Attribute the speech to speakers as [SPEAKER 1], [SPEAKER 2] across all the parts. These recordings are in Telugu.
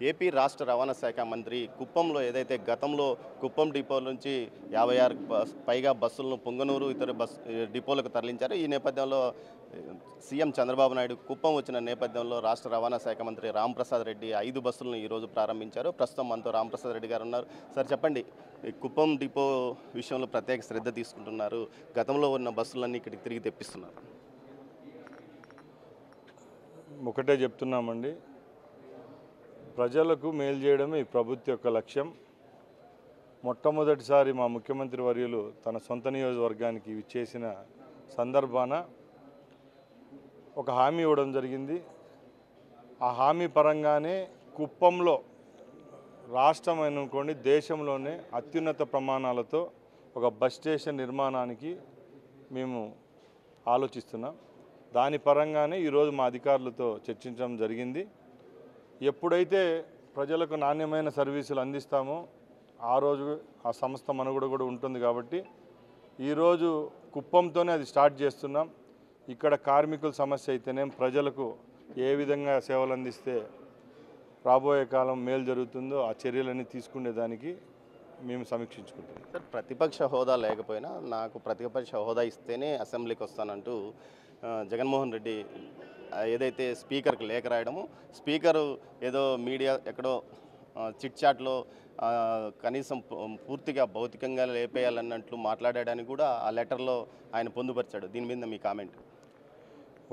[SPEAKER 1] ఏపీ రాష్ట్ర రవాణా శాఖ మంత్రి కుప్పంలో ఏదైతే గతంలో కుప్పం డిపో నుంచి 56 పైగా బస్సులను పొంగనూరు ఇతర డిపోలకు తరలించారు. ఈ నేపథ్యంలో సీఎం చంద్రబాబు నాయుడు కుప్పం వచ్చిన నేపథ్యంలో రాష్ట్ర రవాణా శాఖ మంత్రి రాంప్రసాద్ రెడ్డి 5 బస్సులను ఈరోజు ప్రారంభించారు. ప్రస్తుతం మనతో రాంప్రసాద్ రెడ్డి గారు ఉన్నారు. సార్ చెప్పండి, ఈ కుప్పం డిపో విషయంలో ప్రత్యేక శ్రద్ధ తీసుకుంటున్నారు. గతంలో ఉన్న బస్సులన్నీ ఇక్కడికి తిరిగి తెప్పిస్తున్నారు.
[SPEAKER 2] ఒకటే చెప్తున్నామండి, ప్రజలకు మేలు చేయడమే ఈ ప్రభుత్వం యొక్క లక్ష్యం. మొట్టమొదటిసారి మా ముఖ్యమంత్రి వర్యులు తన సొంత నియోజకవర్గానికి ఇచ్చేసిన సందర్భాన ఒక హామీ ఇవ్వడం జరిగింది. ఆ హామీ పరంగానే కుప్పంలో రాష్ట్రం అనుకోండి దేశంలోనే అత్యున్నత ప్రమాణాలతో ఒక బస్ స్టేషన్ నిర్మాణానికి మేము ఆలోచిస్తున్నాం. దాని పరంగానే ఈరోజు మా అధికారులతో చర్చించడం జరిగింది. ఎప్పుడైతే ప్రజలకు నాణ్యమైన సర్వీసులు అందిస్తామో ఆ రోజు ఆ సంస్థ మనుగడ కూడా ఉంటుంది. కాబట్టి ఈరోజు కుప్పంతోనే అది స్టార్ట్ చేస్తున్నాం. ఇక్కడ కార్మికుల సమస్య అయితేనేం ప్రజలకు ఏ విధంగా సేవలు అందిస్తే రాబోయే కాలం మేలు జరుగుతుందో ఆ చర్యలన్నీ తీసుకునేదానికి మేము సమీక్షించుకుంటాం.
[SPEAKER 1] సార్, ప్రతిపక్ష హోదా లేకపోయినా నాకు ప్రతిపక్ష హోదా ఇస్తేనే అసెంబ్లీకి వస్తానంటూ జగన్మోహన్ రెడ్డి ఏదైతే స్పీకర్కి లేఖ రాయడము, స్పీకరు ఏదో మీడియా ఎక్కడో చిట్ చాట్లో కనీసం పూర్తిగా భౌతికంగా లేపేయాలన్నట్లు మాట్లాడడానికి కూడా ఆ లెటర్లో ఆయన పొందుపరిచాడు. దీని మీద మీ కామెంట్?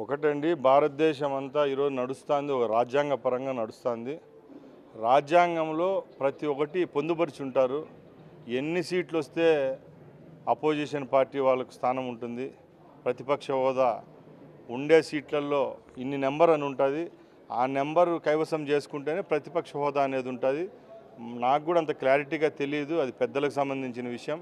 [SPEAKER 2] ఒకటండి, భారతదేశం అంతా ఈరోజు నడుస్తుంది, ఒక రాజ్యాంగ పరంగా నడుస్తుంది. రాజ్యాంగంలో ప్రతి ఒక్కటి పొందుపరిచి ఉంటారు. ఎన్ని సీట్లు వస్తే అపోజిషన్ పార్టీ వాళ్ళకు స్థానం ఉంటుంది, ప్రతిపక్ష హోదా ఉండే సీట్లలో ఇన్ని నెంబర్ అని ఉంటుంది. ఆ నెంబరు కైవసం చేసుకుంటేనే ప్రతిపక్ష హోదా అనేది ఉంటుంది. నాకు కూడా అంత క్లారిటీగా తెలియదు, అది పెద్దలకు సంబంధించిన విషయం.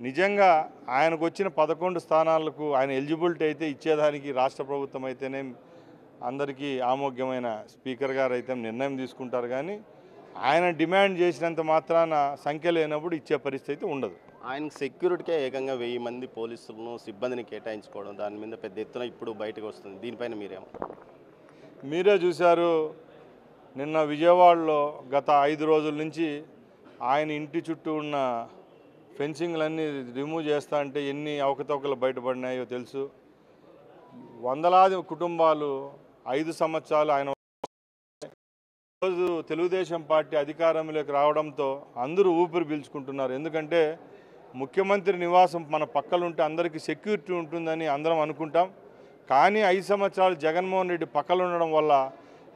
[SPEAKER 2] నిజంగా ఆయనకు వచ్చిన 11 స్థానాలకు ఆయన ఎలిజిబిలిటీ అయితే ఇచ్చేదానికి రాష్ట్ర ప్రభుత్వం అయితేనే అందరికీ ఆమోగ్యమైన స్పీకర్ గారు అయితే నిర్ణయం తీసుకుంటారు. కానీ ఆయన డిమాండ్ చేసినంత మాత్రాన సంఖ్య లేనప్పుడు ఇచ్చే పరిస్థితి ఉండదు.
[SPEAKER 1] ఆయన సెక్యూరిటీకే ఏకంగా 1000 మంది పోలీసులను సిబ్బందిని కేటాయించుకోవడం, దాని మీద పెద్ద ఎత్తున ఇప్పుడు బయటకు వస్తుంది. దీనిపైన
[SPEAKER 2] మీరే చూశారు, నిన్న విజయవాడలో గత 5 రోజుల నుంచి ఆయన ఇంటి చుట్టూ ఉన్న ఫెన్సింగ్లన్నీ రిమూవ్ చేస్తా అంటే ఎన్ని అవకతవకలు బయటపడినాయో తెలుసు. వందలాది కుటుంబాలు 5 సంవత్సరాలు ఆయన రోజు తెలుగుదేశం పార్టీ అధికారంలోకి రావడంతో అందరూ ఊపిరి పీల్చుకుంటున్నారు. ఎందుకంటే ముఖ్యమంత్రి నివాసం మన పక్కలుంటే అందరికీ సెక్యూరిటీ ఉంటుందని అందరం అనుకుంటాం. కానీ 5 సంవత్సరాలు జగన్మోహన్ రెడ్డి పక్కలు ఉండడం వల్ల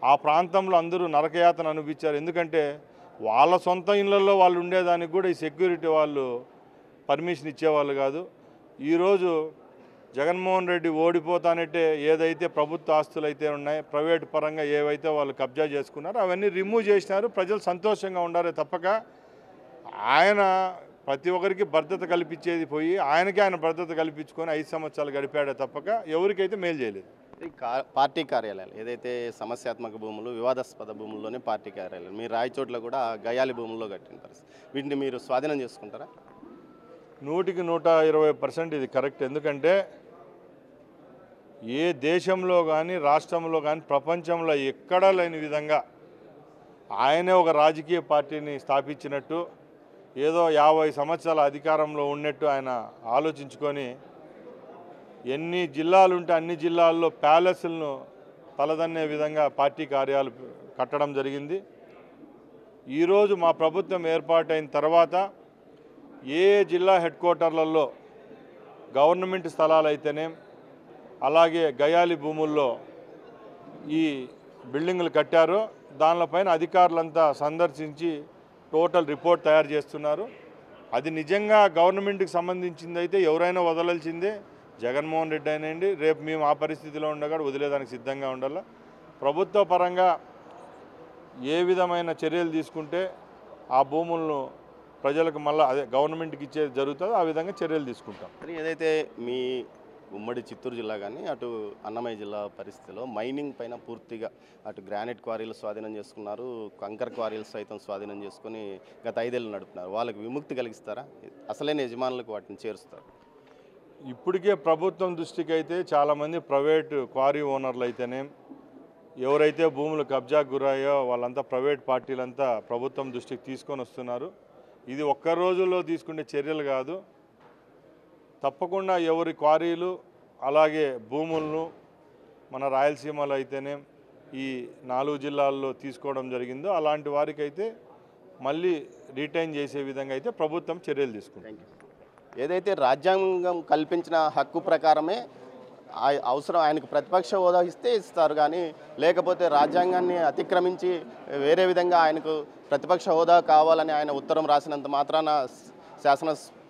[SPEAKER 2] ఆ ప్రాంతంలో అందరూ నరకయాతన అనిపించారు. ఎందుకంటే వాళ్ళ సొంత ఇళ్లలో వాళ్ళు ఉండేదానికి కూడా ఈ సెక్యూరిటీ వాళ్ళు పర్మిషన్ ఇచ్చేవాళ్ళు కాదు. ఈరోజు జగన్మోహన్ రెడ్డి ఓడిపోతానంటే ఏదైతే ప్రభుత్వ ఆస్తులు అయితే ఉన్నాయి, ప్రైవేట్ పరంగా ఏవైతే వాళ్ళు కబ్జా చేసుకున్నారో అవన్నీ రిమూవ్ చేసినారు. ప్రజలు సంతోషంగా ఉండారే తప్పక ఆయన ప్రతి ఒక్కరికి భద్రత కల్పించేది పోయి ఆయనకే ఆయన భద్రత కల్పించుకొని 5 సంవత్సరాలు గడిపాడే తప్పక ఎవరికైతే మేలు చేయలేదు.
[SPEAKER 1] పార్టీ కార్యాలయాలు ఏదైతే సమస్యాత్మక భూములు, వివాదాస్పద భూముల్లోనే పార్టీ కార్యాలయాలు మీరు రాయచోట్ల కూడా గయాలి భూముల్లో కట్టిన పరిస్థితి, వీటిని మీరు స్వాధీనం చేసుకుంటారా?
[SPEAKER 2] 100కి 120% ఇది కరెక్ట్. ఎందుకంటే ఏ దేశంలో కానీ రాష్ట్రంలో కానీ ప్రపంచంలో ఎక్కడా లేని విధంగా ఆయనే ఒక రాజకీయ పార్టీని స్థాపించినట్టు, ఏదో 50 సంవత్సరాల అధికారంలో ఉన్నట్టు ఆయన ఆలోచించుకొని ఎన్ని జిల్లాలు ఉంటే అన్ని జిల్లాల్లో ప్యాలెస్లను తలదన్నే విధంగా పార్టీ కార్యాలు కట్టడం జరిగింది. ఈరోజు మా ప్రభుత్వం ఏర్పాటైన తర్వాత ఏ జిల్లా హెడ్ క్వార్టర్లలో గవర్నమెంట్ స్థలాలు అయితేనే అలాగే గయాలి భూముల్లో ఈ బిల్డింగులు కట్టారో దానిపైన అధికారులంతా సందర్శించి టోటల్ రిపోర్ట్ తయారు చేస్తున్నారు. అది నిజంగా గవర్నమెంట్కి సంబంధించింది అయితే ఎవరైనా వదలాల్సిందే, జగన్మోహన్ రెడ్డి అయినండి. రేపు మేము ఆ పరిస్థితిలో ఉండగా వదిలేదానికి సిద్ధంగా ఉండాలి. ప్రభుత్వ పరంగా ఏ విధమైన చర్యలు తీసుకుంటే ఆ భూములను ప్రజలకు మళ్ళీ అదే గవర్నమెంట్కి ఇచ్చేది జరుగుతుందో ఆ విధంగా చర్యలు తీసుకుంటాం.
[SPEAKER 1] ఏదైతే మీ ఉమ్మడి చిత్తూరు జిల్లా కానీ అటు అన్నమయ్య జిల్లా పరిస్థితిలో మైనింగ్ పైన పూర్తిగా అటు గ్రానైట్ క్వారీలు స్వాధీనం చేసుకున్నారు, కంకర్ క్వారీలు సైతం స్వాధీనం చేసుకుని గత 5 ఏళ్ళు నడుపుతున్నారు. వాళ్ళకి విముక్తి కలిగిస్తారా? అసలైన యజమానులకు వాటిని చేరుస్తారు?
[SPEAKER 2] ఇప్పటికే ప్రభుత్వం దృష్టికి అయితే చాలామంది ప్రైవేటు క్వారీ ఓనర్లు అయితేనే ఎవరైతే భూములు కబ్జాకు గురయ్యో వాళ్ళంతా ప్రైవేట్ పార్టీలంతా ప్రభుత్వం దృష్టికి తీసుకొని వస్తున్నారు. ఇది ఒక్క రోజుల్లో తీసుకునే చర్యలు కాదు. తప్పకుండా ఎవరి క్వారీలు అలాగే భూములను మన రాయలసీమలో అయితేనే ఈ 4 జిల్లాల్లో తీసుకోవడం జరిగిందో అలాంటి వారికైతే మళ్ళీ రిటైన్ చేసే విధంగా అయితే ప్రభుత్వం చర్యలు తీసుకుంటుంది.
[SPEAKER 1] ఏదైతే రాజ్యాంగం కల్పించిన హక్కు ప్రకారమే అవసరం ఆయనకు ప్రతిపక్ష హోదా ఇస్తే ఇస్తారు, కానీ లేకపోతే రాజ్యాంగాన్ని అతిక్రమించి వేరే విధంగా ఆయనకు ప్రతిపక్ష హోదా కావాలని ఆయన ఉత్తరం రాసినంత మాత్రాన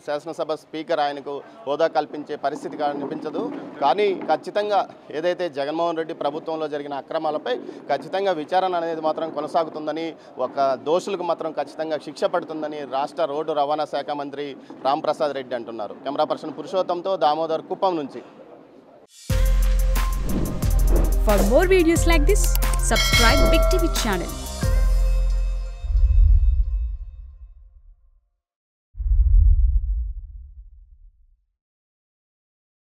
[SPEAKER 1] శాసనసభ స్పీకర్ ఆయనకు హోదా కల్పించే పరిస్థితి కనిపించదు. కానీ ఖచ్చితంగా ఏదైతే జగన్మోహన్ రెడ్డి ప్రభుత్వంలో జరిగిన అక్రమాలపై ఖచ్చితంగా విచారణ అనేది మాత్రం కొనసాగుతుందని, ఒక దోషులకు మాత్రం ఖచ్చితంగా శిక్ష పడుతుందని రాష్ట్ర రోడ్డు రవాణా శాఖ మంత్రి రాంప్రసాద్ రెడ్డి అంటున్నారు. కెమెరా పర్సన్ పురుషోత్తంతో దామోదర్, కుప్పం నుంచి.
[SPEAKER 3] For more videos like this, subscribe Big TV channel.